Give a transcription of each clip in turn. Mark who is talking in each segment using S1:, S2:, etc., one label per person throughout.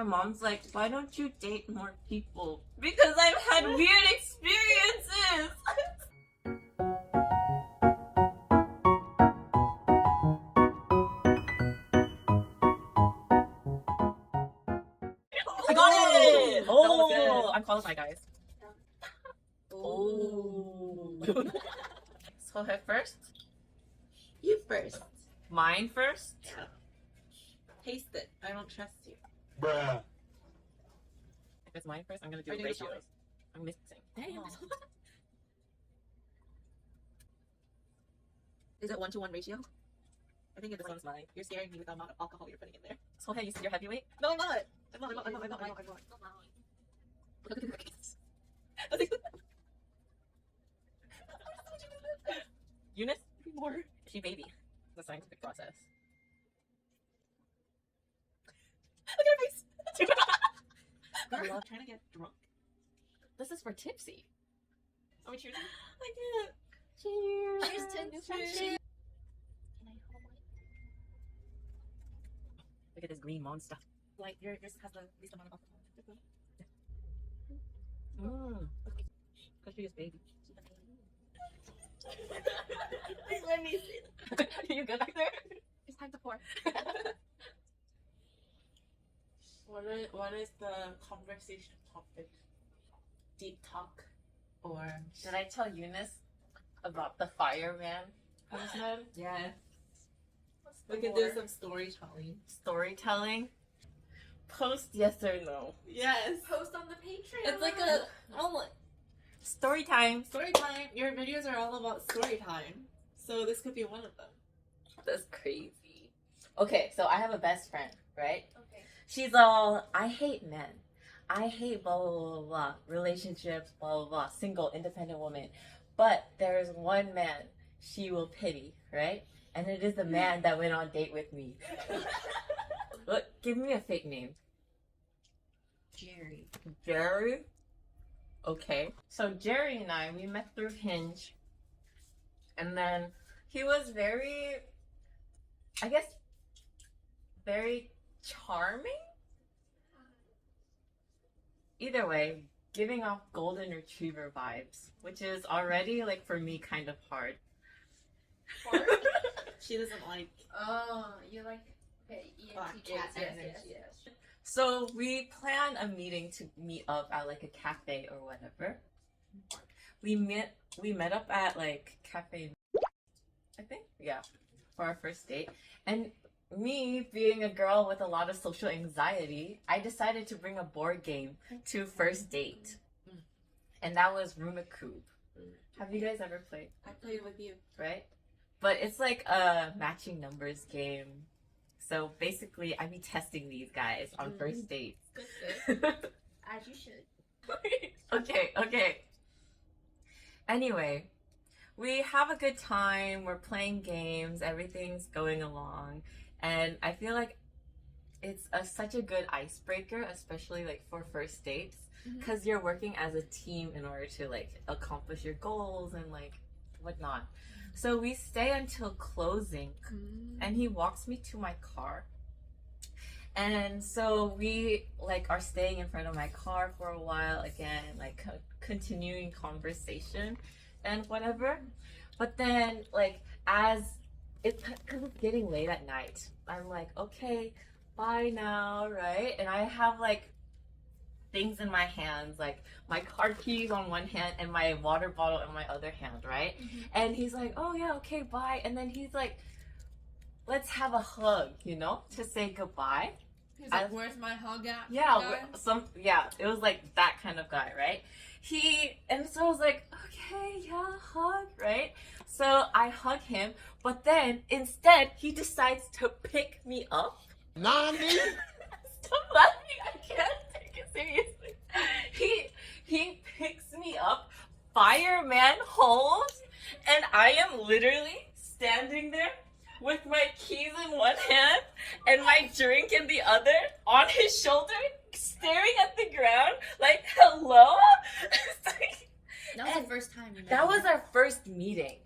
S1: my mom's like, why don't you date more people? Because I've had weird experiences. I got it! Oh, I'm qualified, guys. Oh. So head first?
S2: You first.
S1: Mine first?
S2: Yeah. Taste it. I don't trust you.
S3: Bruh.
S1: If it's mine first, I'm gonna do
S2: Are you
S1: ratios.
S2: gonna
S1: I'm missing. Dang.
S2: Is it 1-to-1 ratio? I think it's
S1: This one's mine.
S2: You're scaring me with the amount of alcohol you're putting in there.
S1: So hey, you said you're heavyweight?
S2: No, I'm not. I'm not. Look at the cookies.
S1: Eunice?
S2: More.
S1: She baby. It's a scientific process.
S2: Look at her face. I love trying to get drunk.
S1: This is for tipsy. Are we cheering?
S2: I can't.
S1: Cheers.
S2: Cheers to new friendship.
S1: Look at this green monster.
S2: Like yours has the least amount of alcohol.
S1: Mmm. Because she is baby.
S2: Let me see.
S1: Are you good back there?
S2: It's time to pour. What is the conversation topic? Deep talk or
S1: Did I tell Eunice about the fireman person?
S2: yes? We can do some storytelling.
S1: Storytelling? Post yes or no.
S2: Yes.
S4: Post on the Patreon.
S2: It's like a
S1: Story time.
S2: story time. Your videos are all about story time, so this could be one of them.
S1: That's crazy. Okay, so I have a best friend, right?
S4: Okay.
S1: She's all, I hate men. I hate blah, blah, blah, blah, relationships, blah, blah, blah, single, independent woman. But there is one man she will pity, right? And it is the man that went on date with me. Look, give me a fake name.
S2: Jerry.
S1: Jerry? Okay. So Jerry and I, we met through Hinge. And then he was very, I guess, very charming? Either way, giving off golden retriever vibes, which is already, like, for me, kind of hard.
S2: She doesn't like.
S4: Oh, you like ENT cats.
S2: Yes,
S4: Yes.
S1: So we planned a meeting to meet up at like a cafe or whatever. We met up at like cafe, I think, yeah, for our first date. And me being a girl with a lot of social anxiety, I decided to bring a board game to first date, and that was Rumacube. Have you guys ever played?
S2: I played with you.
S1: Right? But it's like a matching numbers game. So basically, I be testing these guys on first dates.
S4: Good. As you should.
S1: Okay. Anyway, we have a good time. We're playing games. Everything's going along. And I feel like it's such a good icebreaker, especially like for first dates. Because you're working as a team in order to like accomplish your goals and like whatnot. So we stay until closing, and he walks me to my car. And so we like are staying in front of my car for a while again, like continuing conversation and whatever. But then like as because it's getting late at night, I'm like, okay, bye now, right? And I have like things in my hands, like my car keys on one hand and my water bottle in my other hand, right? And he's like, oh yeah, okay, bye. And then he's like, let's have a hug, you know, to say goodbye.
S4: He's like, where's my hug at?
S1: Yeah, it was like that kind of guy, right? And so I was like, okay, yeah, hug, right? So I hug him, but then instead he decides to pick me up.
S3: Nani?
S1: Stop laughing, I can't take it seriously. He picks me up, fireman holds, and I am literally standing there with my keys in one hand and my drink in the other on his shoulder, staring at the ground like, hello?
S4: That was the first time you met.
S1: That was our first meeting.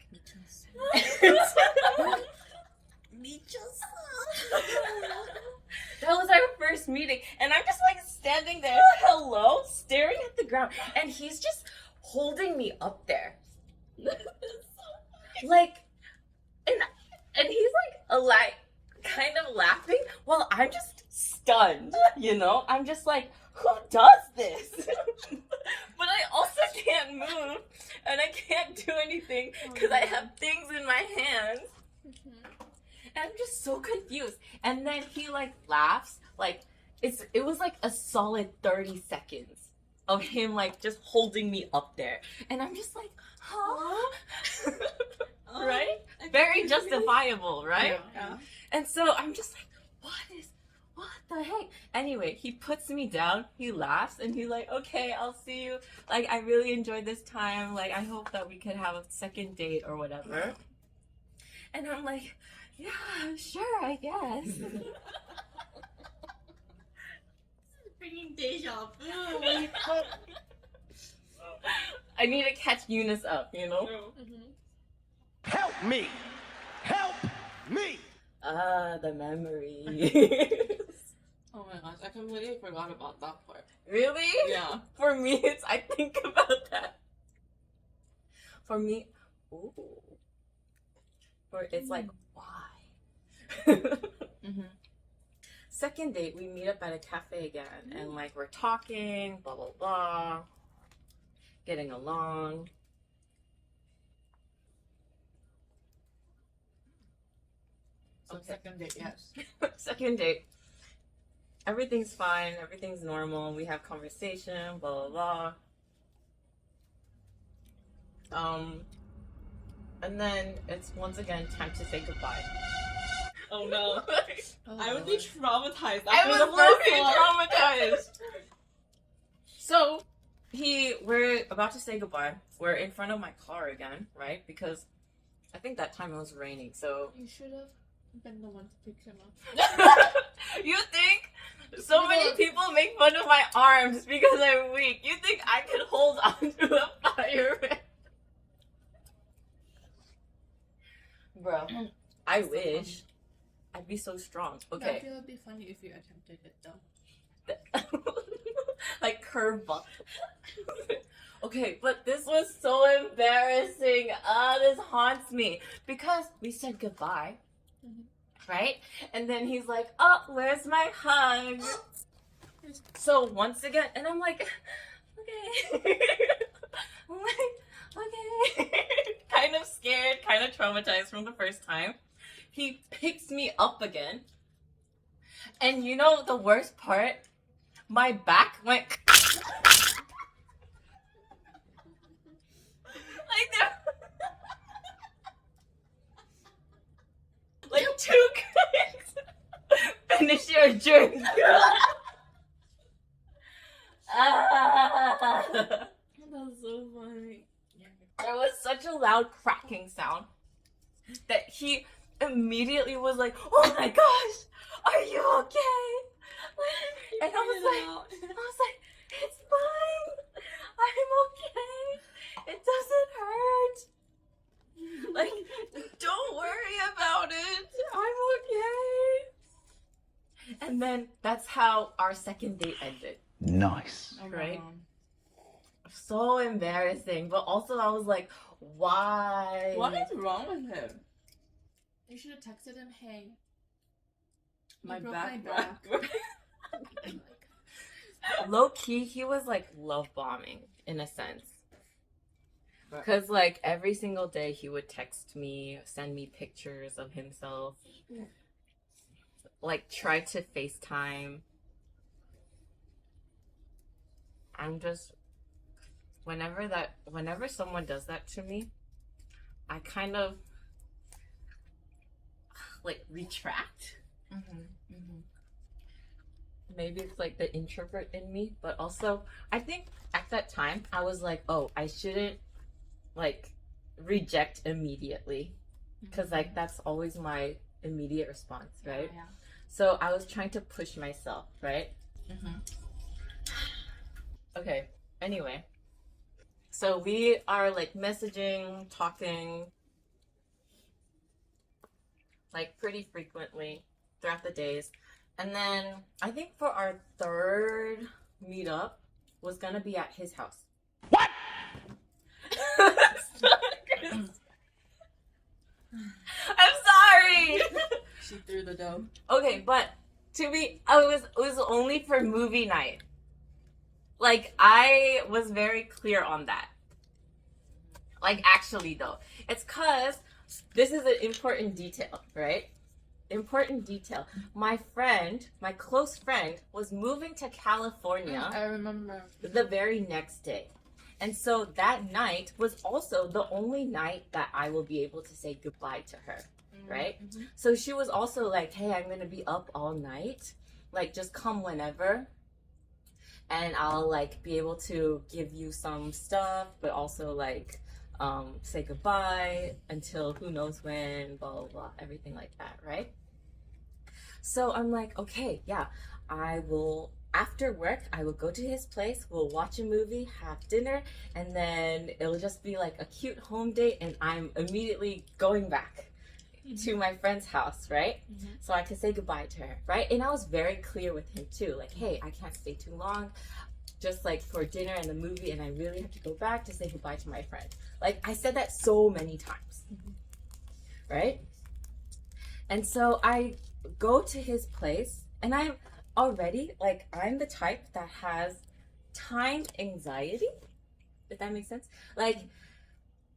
S1: That was our first meeting, and I'm just like standing there, hello, staring at the ground, and he's just holding me up there, like, and he's like kind of laughing while I'm just stunned, you know? I'm just like, who does this? But I also can't move, and I can't do anything because I have things in my hands. And I'm just so confused. And then he like laughs, like it was like a solid 30 seconds of him like just holding me up there. And I'm just like, huh? Right? Very justifiable, right?
S4: Yeah.
S1: And so I'm just like, what the heck? Anyway, he puts me down, he laughs, and he's like, okay, I'll see you. Like, I really enjoyed this time. Like, I hope that we could have a second date or whatever. And I'm like, yeah, sure, I guess.
S4: Bringing deja vu.
S1: I need to catch Eunice up, you know?
S3: Help me! Help me!
S1: Ah, the memories.
S2: Oh my gosh, I completely forgot about that part.
S1: Really?
S2: Yeah.
S1: For me, I think about that. For me, ooh. It's like, why? Second date, we meet up at a cafe again, and like we're talking, blah blah blah, getting along.
S2: So second date, yes.
S1: Second date, everything's fine, everything's normal. We have conversation, blah blah blah. And then it's once again time to say goodbye.
S2: Oh no. I would be traumatized.
S1: I
S2: after
S1: was
S2: the
S1: literally
S2: first one.
S1: traumatized. So we're about to say goodbye. We're in front of my car again, right? Because I think that time it was raining. So
S4: You should have been the one to pick him up.
S1: you think so many people make fun of my arms because I'm weak? You think I could hold on to a fireman? Bro, I wish. I'd be so strong.
S4: I
S1: Okay.
S4: feel it'd be funny if you attempted it though.
S1: Like curveball. Okay, but this was so embarrassing. This haunts me because we said goodbye, right? And then he's like, "Oh, where's my hug?" So once again, and I'm like, "Okay." I'm like, "Okay." Kind of scared, kind of traumatized from the first time. He picks me up again, and you know the worst part? My back went like there, like two clicks. Finish your drink.
S4: That's so funny.
S1: There was such a loud cracking sound that he immediately was like, "Oh my gosh, are you okay?" And I was like, "It's fine. I'm okay. It doesn't hurt. Like, don't worry about it. I'm okay." And then that's how our second date ended.
S3: Nice.
S1: Right? So embarrassing, but also I was like, why?
S2: What is wrong with him?
S4: You should have texted him, hey.
S2: My
S4: broke
S2: back.
S4: my back.
S1: Low key, he was like love bombing in a sense. Because like every single day he would text me, send me pictures of himself, like try to FaceTime. I'm just, whenever someone does that to me, I kind of like retract. Maybe it's like the introvert in me, but also I think at that time I was like, oh, I shouldn't like reject immediately, because like that's always my immediate response, right?
S4: Yeah.
S1: So I was trying to push myself, right? Okay, anyway, so we are like messaging, talking like pretty frequently throughout the days. And then I think for our third meetup was gonna be at his house.
S3: What?
S1: I'm sorry.
S4: She threw the dough.
S1: Okay, but it was only for movie night. Like I was very clear on that. Like actually though, it's cause this is an important detail, right? Important detail. My close friend, was moving to California
S4: I remember.
S1: the very next day. And so that night was also the only night that I will be able to say goodbye to her, right?
S4: Mm-hmm.
S1: So she was also like, hey, I'm going to be up all night. Like, just come whenever. And I'll, like, be able to give you some stuff, but also, like, say goodbye until who knows when, blah, blah, blah, everything like that, right? So I'm like, okay, yeah, I will, after work, I will go to his place, we'll watch a movie, have dinner, and then it'll just be like a cute home date, and I'm immediately going back to my friend's house, right?
S4: Mm-hmm.
S1: So I could say goodbye to her, right? And I was very clear with him too, like, hey, I can't stay too long, just like for dinner and the movie, and I really have to go back to say goodbye to my friend. Like, I said that so many times, right? And so I go to his place, and I'm already, like, I'm the type that has time anxiety, if that makes sense.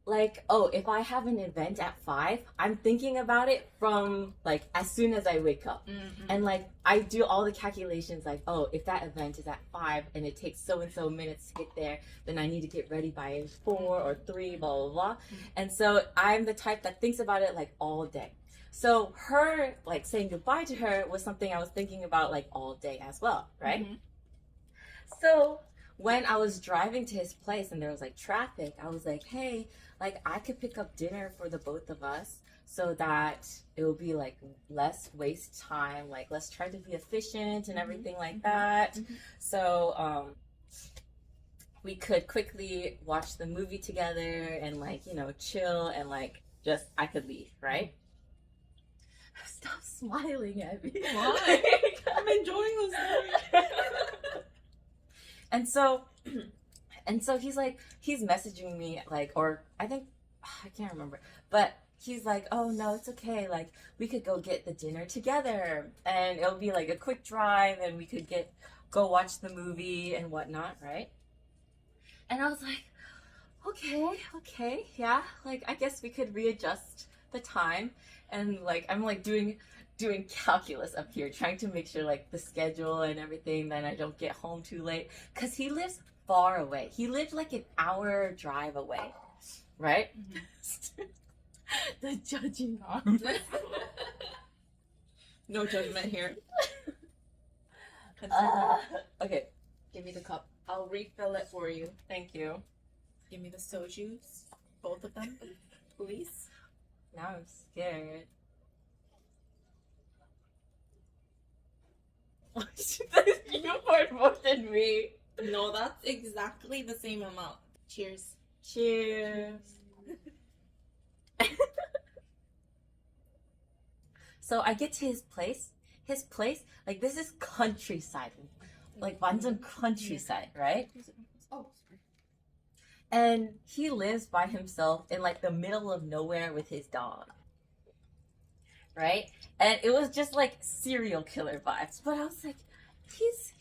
S1: Like, oh, if I have an event at 5, I'm thinking about it from, like, as soon as I wake up.
S4: Mm-hmm.
S1: And, like, I do all the calculations, like, oh, if that event is at 5 and it takes so-and-so minutes to get there, then I need to get ready by 4 or 3, blah, blah, blah. And so I'm the type that thinks about it, like, all day. So her, like, saying goodbye to her was something I was thinking about, like, all day as well, right?
S4: Mm-hmm.
S1: So when I was driving to his place and there was, like, traffic, I was like, hey, like, I could pick up dinner for the both of us so that it will be, like, less waste time. Like, let's try to be efficient and everything like that.
S4: Mm-hmm.
S1: So, we could quickly watch the movie together and, like, you know, chill and, like, just, I could leave, right? Stop smiling at me.
S4: Why? I'm enjoying this story.
S1: And so he's like, he's messaging me, like, or I think, I can't remember, but he's like, oh no, it's okay, like, we could go get the dinner together, and it'll be like a quick drive, and we could go watch the movie and whatnot, right? And I was like, okay, yeah, like, I guess we could readjust the time, and, like, I'm, like, doing calculus up here, trying to make sure, like, the schedule and everything, that I don't get home too late, because he lives far away. He lived like an hour drive away, right?
S4: Mm-hmm.
S1: The judging arm.
S4: No judgment here.
S1: Okay,
S4: Give me the cup. I'll refill it for you.
S1: thank you.
S4: Give me the sojus. Both of them, please.
S1: Now I'm scared. You poured more than me.
S4: No, that's exactly the same amount. Cheers.
S1: Cheers. So I get to his place. His place, like, this is countryside. Like, 완전 countryside, right?
S4: Oh, sorry.
S1: And he lives by himself in, like, the middle of nowhere with his dog. Right? And it was just, like, serial killer vibes. But I was like, he's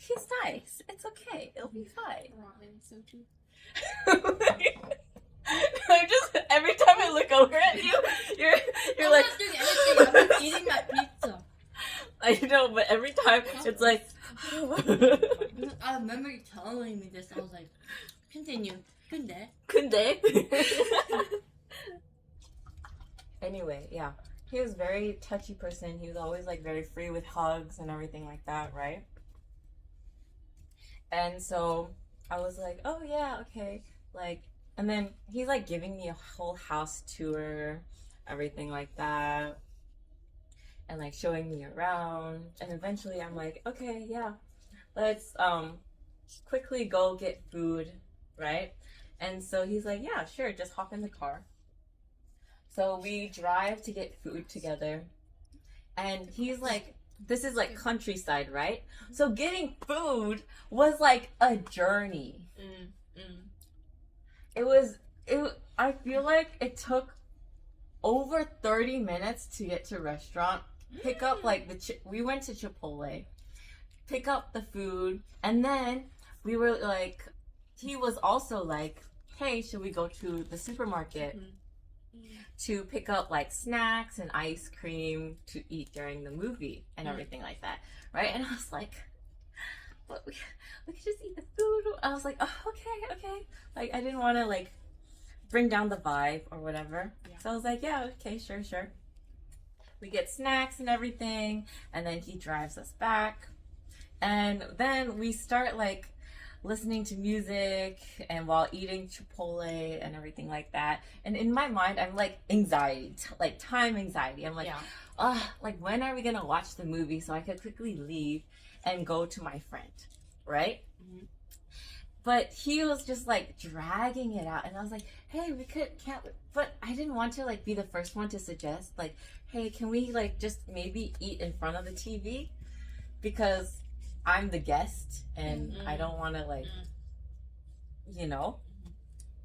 S1: nice. It's okay. It'll be fine.
S4: Ramen soju.
S1: I'm just, every time I look over at you, you're
S2: I'm
S1: like,
S2: not doing anything. I'm just eating my pizza.
S1: I know, but every time it's like,
S2: I remember you telling me this. I was like, continue. 근데.
S1: 근데. Anyway, yeah. He was a very touchy person. He was always, like, very free with hugs and everything like that, right? And so I was like, oh yeah, okay. Like, and then he's, like, giving me a whole house tour, everything like that, and, like, showing me around. And eventually I'm like, okay, yeah, let's quickly go get food, right? And so he's like, yeah, sure, just hop in the car. So we drive to get food together, and he's like, this is like countryside, right? So getting food was like a journey. I feel like it took over 30 minutes to get to restaurant, pick up like we went to Chipotle, pick up the food, and then we were like, he was also like, hey, should we go to the supermarket to pick up like snacks and ice cream to eat during the movie and everything like that, right? And I was like, but we could just eat the food. I was like, oh, okay. Like, I didn't want to like bring down the vibe or whatever. Yeah. So I was like, yeah, okay, sure. We get snacks and everything, and then he drives us back. And then we start like listening to music and while eating Chipotle and everything like that. And in my mind, I'm like anxiety, like time anxiety. I'm like, like when are we gonna watch the movie so I could quickly leave and go to my friend, right? But he was just like dragging it out, and I was like, hey, but I didn't want to like be the first one to suggest like, hey, can we like just maybe eat in front of the TV? Because I'm the guest and I don't want to like,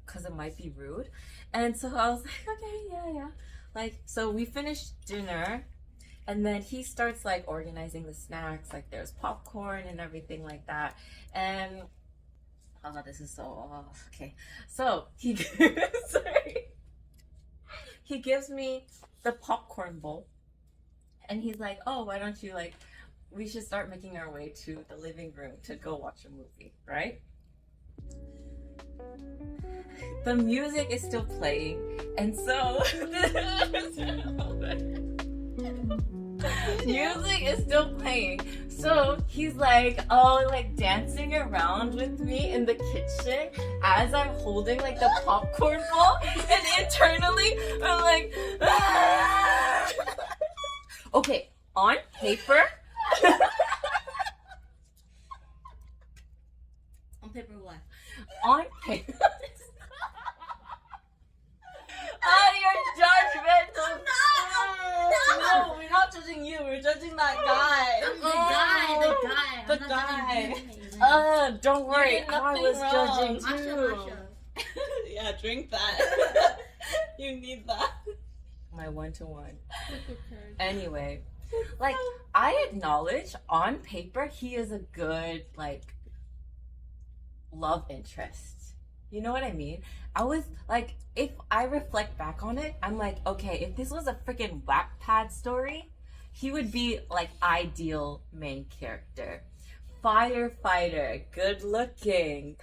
S1: because it might be rude. And so I was like, okay, yeah. Like, so we finished dinner, and then he starts like organizing the snacks, like there's popcorn and everything like that. And this is so okay. So he gives me the popcorn bowl, and he's like, oh, why don't you like, we should start making our way to the living room to go watch a movie, right? The music is still playing, and so music is still playing. So he's like, like dancing around with me in the kitchen as I'm holding like the popcorn bowl, and internally I'm like, ah! Okay, on paper.
S2: On paper what?
S1: On paper. You're judgmental.
S4: No, we're not judging you. We're judging that guy.
S2: The guy.
S1: Don't worry.
S4: did
S1: I
S4: nothing
S1: was
S4: wrong.
S1: judging too.
S2: Masha.
S4: Yeah, drink that. You need that.
S1: My 1-to-1. Anyway, like I acknowledge on paper he is a good like love interest. You know what I mean? I was like, if I reflect back on it, I'm like, okay, if this was a freaking Wattpad story, he would be like ideal main character. Firefighter, good looking,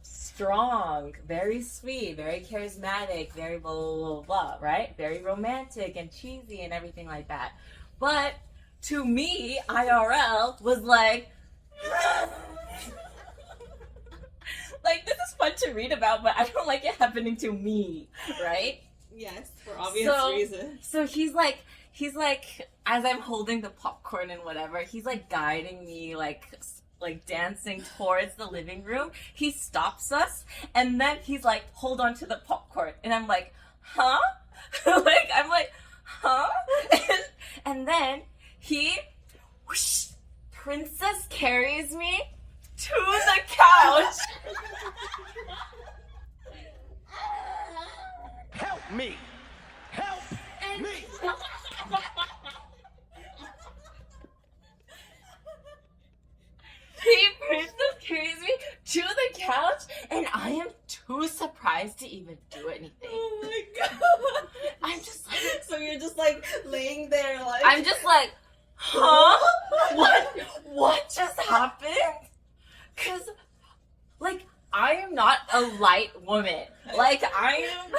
S1: strong, very sweet, very charismatic, very blah, blah, blah, blah, right? Very romantic and cheesy and everything like that. But to me, IRL was like, like, this is fun to read about, but I don't like it happening to me, right?
S4: Yes, for obvious reasons.
S1: So he's like, as I'm holding the popcorn and whatever, he's like guiding me, like dancing towards the living room. He stops us, and then he's like, hold on to the popcorn. And I'm like, huh? I'm like, huh? And then he, whoosh, princess carries me to the couch.
S3: Help me! Help me!
S1: He princess carries me to the couch, and I am too surprised to even do anything.
S4: Oh my god.
S1: I'm just like,
S4: So you're just like laying there like
S1: I'm just like, huh? What just happened? Cause like I am not a light woman. Like I am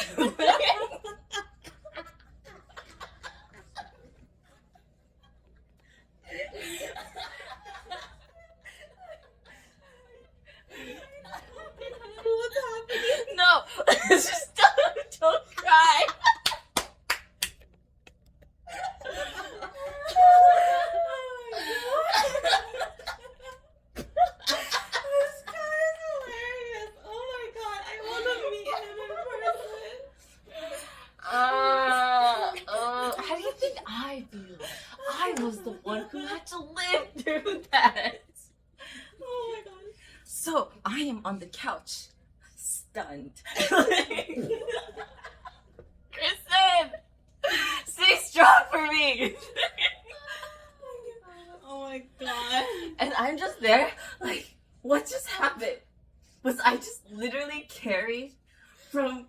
S4: what's happening?
S1: no. Just don't cry.
S4: This guy is hilarious. Oh my god, I want to meet him in person.
S1: So I am on the couch, stunned. Kristen, stay strong for me.
S2: Oh my god.
S1: And I'm just there, like, what just happened? Was I just literally carried from,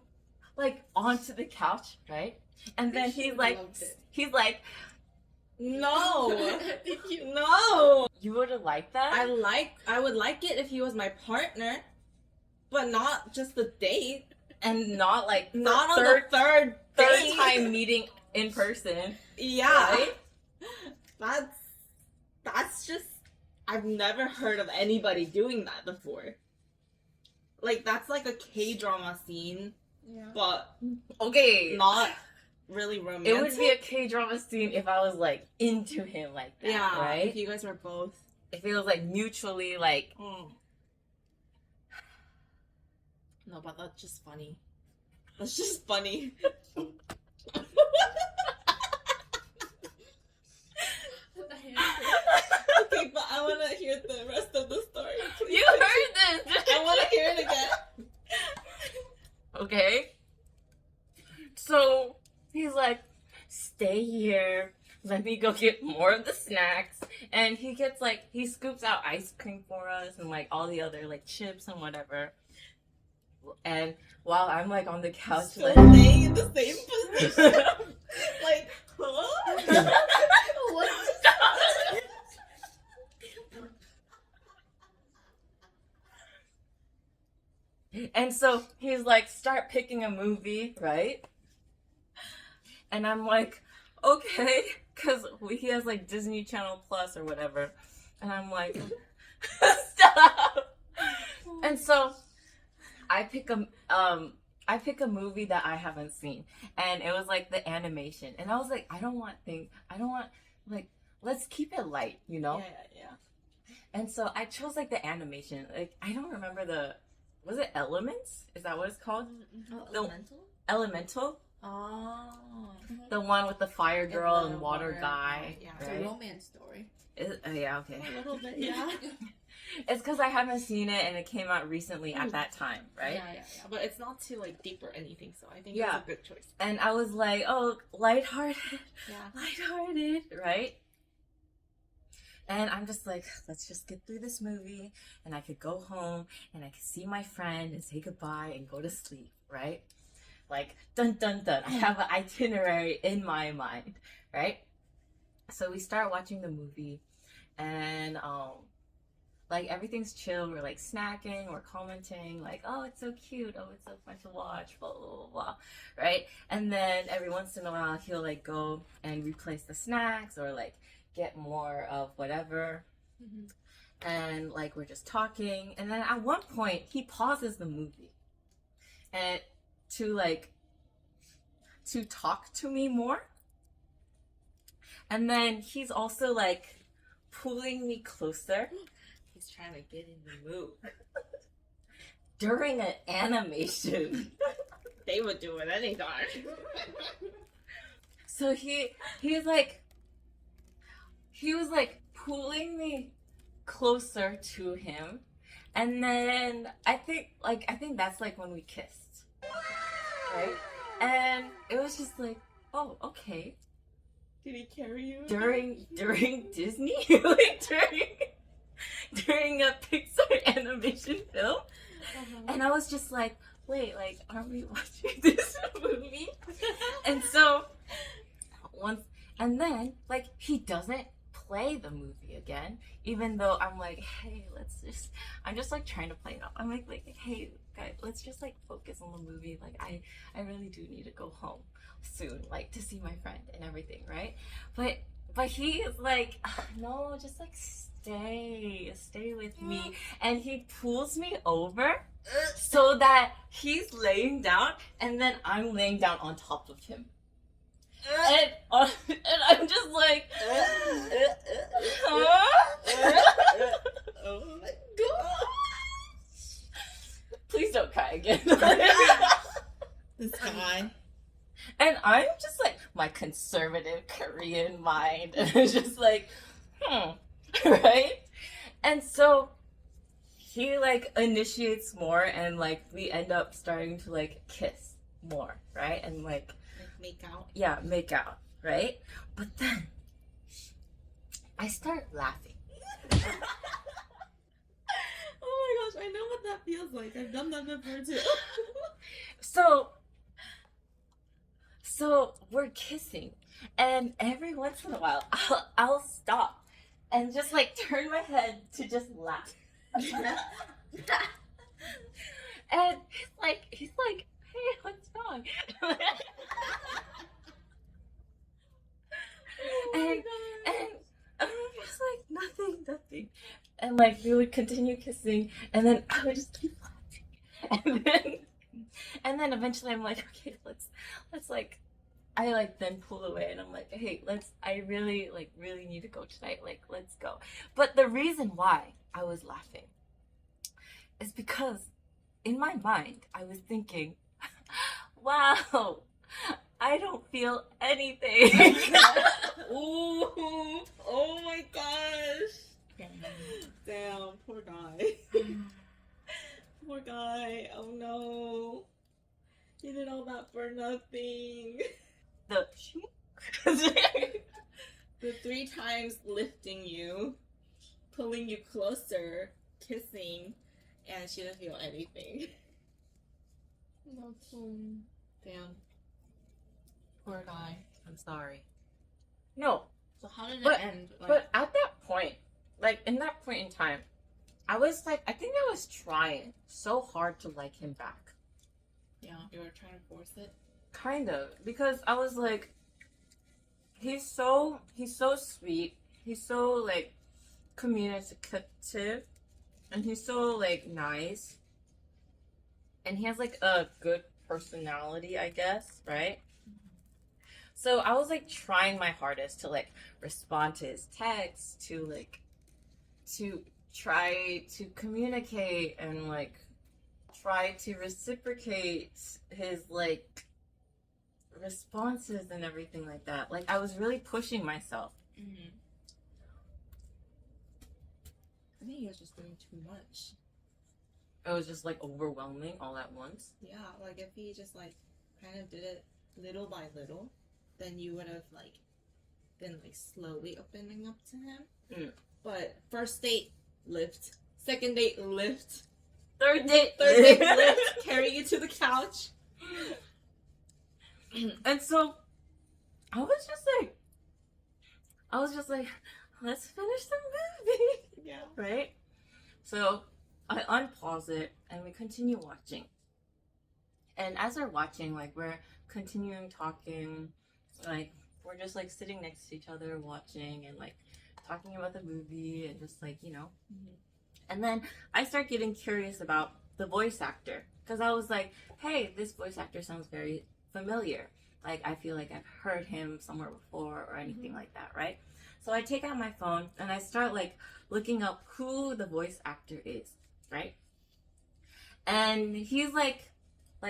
S1: like, onto the couch, right? And then he's like,
S2: No.
S4: No.
S1: you would have liked that?
S4: I would like it if he was my partner, but not just the date.
S1: And not like
S4: Not on
S1: third,
S4: the third date.
S1: time meeting in person.
S4: Yeah.
S1: Right?
S4: That's just, I've never heard of anybody doing that before. Like, that's like a K-drama scene,
S2: Yeah.
S4: but
S1: Okay.
S4: not really romantic.
S1: It would be a K-drama scene if I was like into him like that,
S4: yeah,
S1: right?
S4: if you guys were both.
S1: If it was like mutually like
S4: No, but that's just funny. That's just funny. Okay, but I want to hear the rest of the story. Please.
S1: you heard this.
S4: I want to hear it again.
S1: Okay. So he's like, stay here. Let me go get more of the snacks. And he gets like, he scoops out ice cream for us and like all the other like chips and whatever. And while I'm like on the couch,
S4: Still
S1: like,
S4: staying in the same position. Like, huh? What?
S1: and so he's like, start picking a movie, right? And I'm like, okay, because he has like Disney Channel Plus or whatever. And I'm like, stop. And so I pick a movie that I haven't seen, and it was like the animation, and I was like, I don't want like, let's keep it light, you know?
S4: Yeah.
S1: And so I chose like the animation. Like I don't remember was it Elements? Is that what it's called?
S2: Elemental?
S1: Elemental?
S2: Oh.
S1: The one with the fire girl
S4: the
S1: and water
S4: water
S1: guy.
S4: guy, yeah.
S2: It's
S1: Right?
S2: a romance story.
S1: Yeah, okay.
S4: A little bit, yeah.
S1: It's because I haven't seen it and it came out recently at that time, right?
S4: Yeah. But it's not too like deep or anything, so I think
S1: Yeah.
S4: it's a good choice.
S1: And I was like, oh, lighthearted,
S4: Yeah.
S1: lighthearted, right? And I'm just like, let's just get through this movie and I could go home and I could see my friend and say goodbye and go to sleep, right? Like, dun dun dun. I have an itinerary in my mind, right? So we start watching the movie and like everything's chill. We're like snacking, we're commenting, like, oh, it's so cute, oh, it's so fun to watch, blah blah blah, blah, right? And then every once in a while he'll like go and replace the snacks or like get more of whatever. And like we're just talking, and then at one point he pauses the movie and to talk to me more. And then he's also like pulling me closer. He's trying to get in the mood. During an animation.
S4: They would do it anytime.
S1: So he was like pulling me closer to him. And then I think that's like when we kissed. Right? And it was just like, oh, okay.
S4: Did he carry you?
S1: During Disney? Like during a Pixar animation film? And I was just like, wait, like, aren't we watching this movie? And so and then like he doesn't play the movie again, even though I'm like, hey, I'm just like trying to play it up. I'm like, hey guys, let's just like focus on the movie. Like I really do need to go home soon, like to see my friend and everything, right? But he is like, no, just like stay with me. And he pulls me over so that he's laying down and then I'm laying down on top of him. And I'm just like,
S4: Oh my god.
S1: please don't cry again.
S4: This guy.
S1: And I'm just like, my conservative Korean mind, and it's just like, right? And so he like initiates more, and like we end up starting to like kiss more, right? And like
S4: make out.
S1: yeah, make out, right? But then I start laughing.
S4: Oh my gosh, I know what that feels like. I've done that before too.
S1: So we're kissing, and every once in a while I'll stop and just like turn my head to just laugh. And he's like, hey, what's wrong? and I'm just like, nothing. And like we would continue kissing, and then I would just keep laughing. And then eventually I'm like, okay, let's like, I like then pull away, and I'm like, hey, I really need to go tonight. Like, let's go. But the reason why I was laughing is because in my mind I was thinking, wow, I don't feel anything.
S4: Ooh, oh my gosh. Damn, poor guy. Poor guy. Oh no. You did all that for nothing.
S1: The
S4: The 3 times lifting you, pulling you closer, kissing, and she didn't feel anything. Damn. Poor guy. I'm sorry.
S1: No,
S4: So how did
S1: But-
S4: it end?
S1: but at that point, like in that point in time, I was like, I think I was trying so hard to like him back.
S4: yeah, you were trying to force it.
S1: Kind of, because I was like, he's so sweet. He's so like communicative, and he's so like nice, and he has like a good personality, I guess, right? So I was like trying my hardest to like respond to his texts, to try to communicate and like try to reciprocate his like responses and everything like that. Like I was really pushing myself.
S4: Mm-hmm. I think he was just doing too much.
S1: It was just like overwhelming all at once.
S4: Yeah, like if he just like kind of did it little by little, then you would have like been like slowly opening up to him.
S1: Mm.
S4: But first date, lift. Second date, lift.
S1: Third date.
S4: Third date, lift. Carry you to the couch.
S1: And so I was just like, let's finish the movie.
S4: Yeah.
S1: Right? So I unpause it and we continue watching. And as we're watching, like we're continuing talking, like we're just like sitting next to each other watching and like talking about the movie and just like, you know.
S4: Mhm.
S1: And then I start getting curious about the voice actor because I was like, hey, this voice actor sounds very familiar. Like I feel like I've heard him somewhere before or anything like that, right? So I take out my phone and I start like looking up who the voice actor is, right? And he's like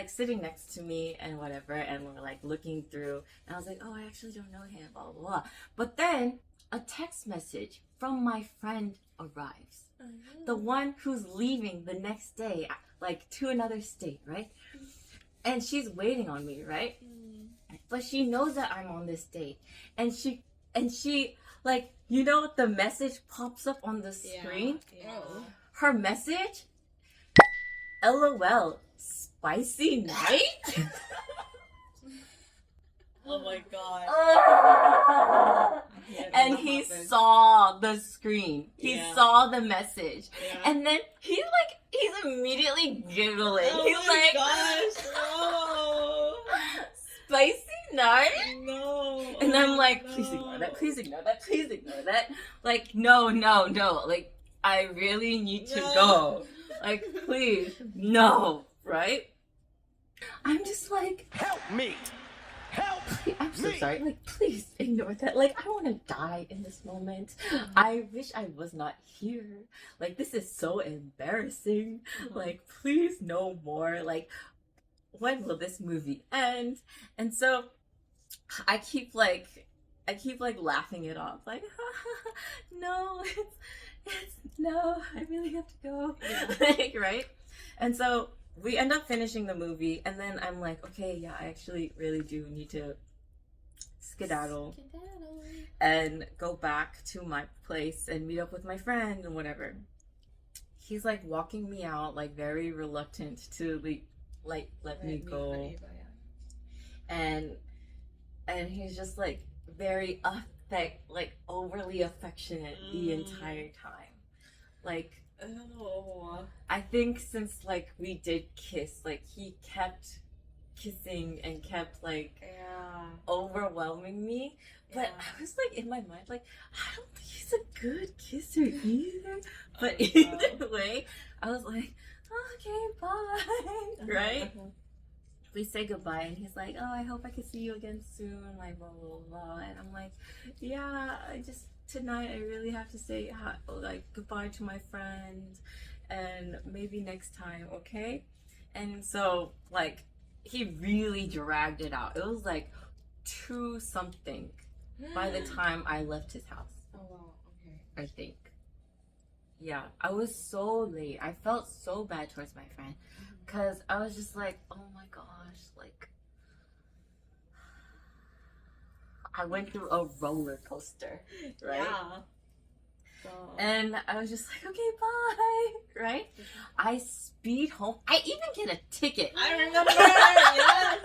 S1: sitting next to me and whatever, and we're like looking through, and I was like, oh, I actually don't know him, blah blah blah. But then a text message from my friend arrives, the one who's leaving the next day, like to another state, right? And she's waiting on me, right? But she knows that I'm on this date, and she like, you know, the message pops up on the screen.
S4: Yeah.
S1: Her message, LOL, spicy night.
S4: Oh my god.
S1: And he saw the screen. He
S4: Yeah.
S1: saw the message.
S4: Yeah.
S1: And then he's immediately giggling.
S4: Oh
S1: He's
S4: my
S1: like,
S4: gosh,
S1: spicy night?
S4: no.
S1: And I'm like,
S4: no.
S1: please ignore that, please ignore that, please ignore that. Like, no. Like, I really need to
S4: No.
S1: go. Like, please, no, right? I'm just like,
S3: Help me! Help
S1: I'm so
S3: me!
S1: sorry. Like, please ignore that. Like, I want to die in this moment. I wish I was not here. Like, this is so embarrassing. Like, please no more. Like, when will this movie end? And so I keep laughing it off. Like, no, no, I really have to go.
S2: Yeah.
S1: Like, right? And so we end up finishing the movie, and then I'm like, okay, yeah, I actually really do need to skedaddle and go back to my place and meet up with my friend and whatever. He's like walking me out, like very reluctant to like let me go. And he's just like very like overly affectionate the entire time. Like, I think since like we did kiss, like he kept kissing and kept like overwhelming me. But I was like in my mind, like, I don't think he's a good kisser either. But either way, I was like, okay, bye. Right? We say goodbye, and he's like, oh, I hope I can see you again soon, like, blah, blah, blah. And I'm like, yeah, tonight I really have to say, like, goodbye to my friend, and maybe next time, okay? And so, like, he really dragged it out. It was like 2 something by the time I left his house.
S4: Oh wow, okay.
S1: I think. Yeah, I was so late. I felt so bad towards my friend because I was just like, oh my gosh, like, I went through a roller coaster, right?
S4: Yeah. So.
S1: And I was just like, okay, bye, right? I speed home. I even get a ticket.
S4: I remember, yes.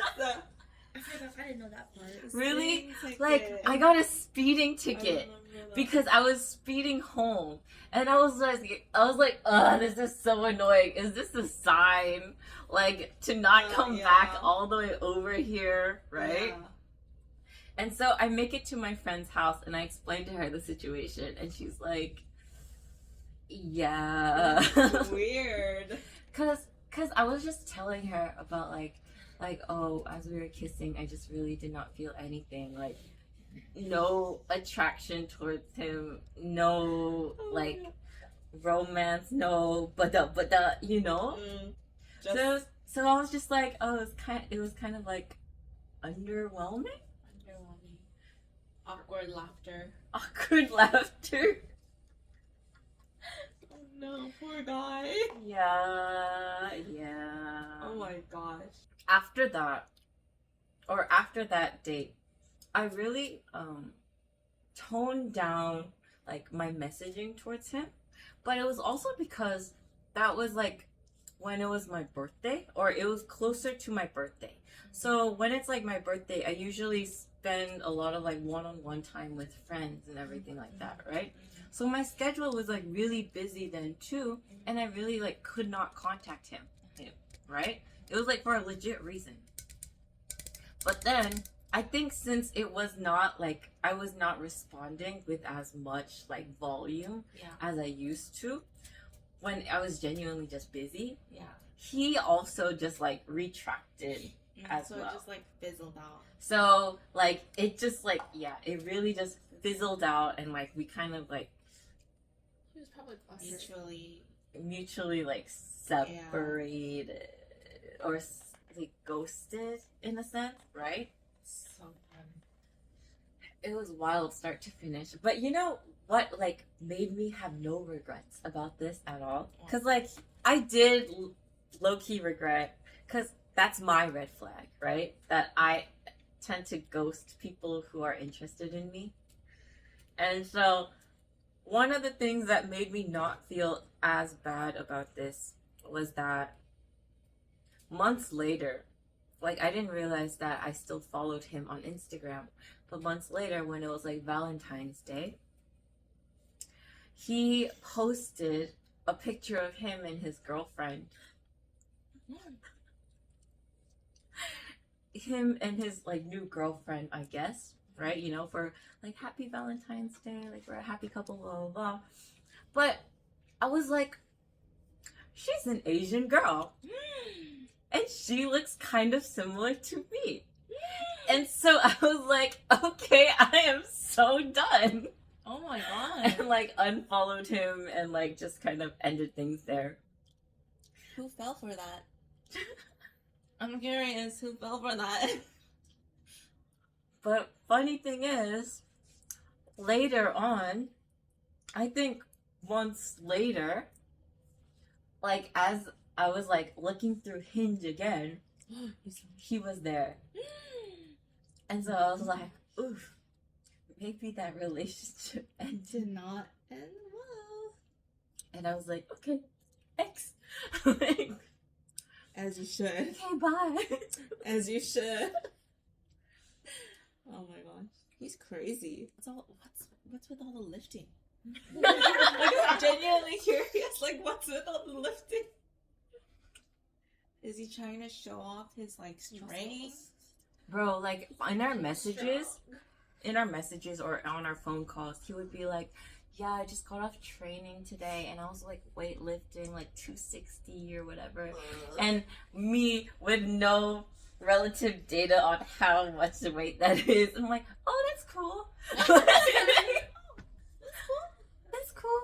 S2: I didn't know that part.
S1: Really? Like, I got a speeding ticket because I was speeding home, and I was like, ugh, this is so annoying. Is this a sign, like, to not come back all the way over here, right?
S4: Yeah.
S1: And so I make it to my friend's house, and I explain to her the situation, and she's like, yeah.
S4: Weird.
S1: Cause I was just telling her about like, oh, as we were kissing, I just really did not feel anything, like, no attraction towards him, no, like, romance, no, but you know? So I was just like, oh, it was kind of like underwhelming?
S4: Awkward laughter.
S1: Awkward laughter.
S4: Oh no, poor guy.
S1: Yeah.
S4: Oh my gosh.
S1: After that date, I really toned down like my messaging towards him, but it was also because that was like when it was my birthday, or it was closer to my birthday. So when it's like my birthday, I usually spend a lot of like one-on-one time with friends and everything like that, right? So my schedule was like really busy then too, and I really like could not contact him, right? It was like for a legit reason. But then I think since it was not like, I was not responding with as much like volume as I used to when I was genuinely just busy, he also just like retracted as well.
S4: So it just like fizzled out.
S1: So like it just like, it really just fizzled out, and like we kind of like
S2: He was probably
S1: mutually like separated or like ghosted in a sense, right?
S4: So funny.
S1: It was wild start to finish. But you know what like made me have no regrets about this at all? Because like I did low-key regret, because that's my red flag, right? That I tend to ghost people who are interested in me. And so one of the things that made me not feel as bad about this was that months later, like I didn't realize that I still followed him on Instagram, but months later when it was like Valentine's Day, he posted a picture of him and his girlfriend. Him and his like new girlfriend, I guess, right? You know, for like happy Valentine's Day, like we're a happy couple, blah blah blah. But I was like, she's an Asian girl, and she looks kind of similar to me. And so I was like, okay, I am so done.
S2: Oh my god.
S1: And like unfollowed him and like just kind of ended things there.
S4: Who fell for that? I'm curious who fell for that.
S1: But funny thing is, later on, I think months later, like as I was like looking through Hinge again, he was there. And so I was like, oof, maybe that relationship ended.
S4: Did not end well.
S1: And I was like, okay, X.
S4: As you should.
S1: Okay, bye.
S4: As you should. Oh my gosh. He's crazy. What's with all the lifting? I'm genuinely curious. Like, what's with all the lifting? Is he trying to show off his like strength?
S1: Bro, like in our messages or on our phone calls, he would be like, yeah, I just got off training today and I was like weightlifting like 260 or whatever. And me with no relative data on how much the weight that is. I'm like, oh, that's cool. That's cool.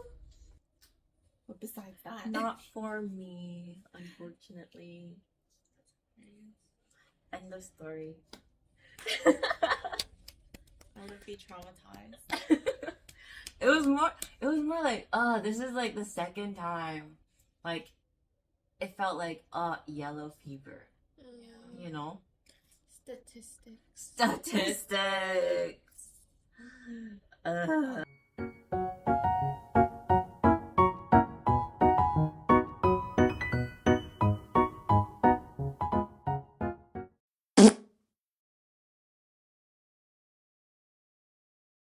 S4: But besides that,
S1: Not for me, unfortunately. End of story.
S4: I would be traumatized.
S1: It was more like, this is like the second time. Like, it felt like, yellow fever. You know?
S2: Statistics.
S1: Statistics.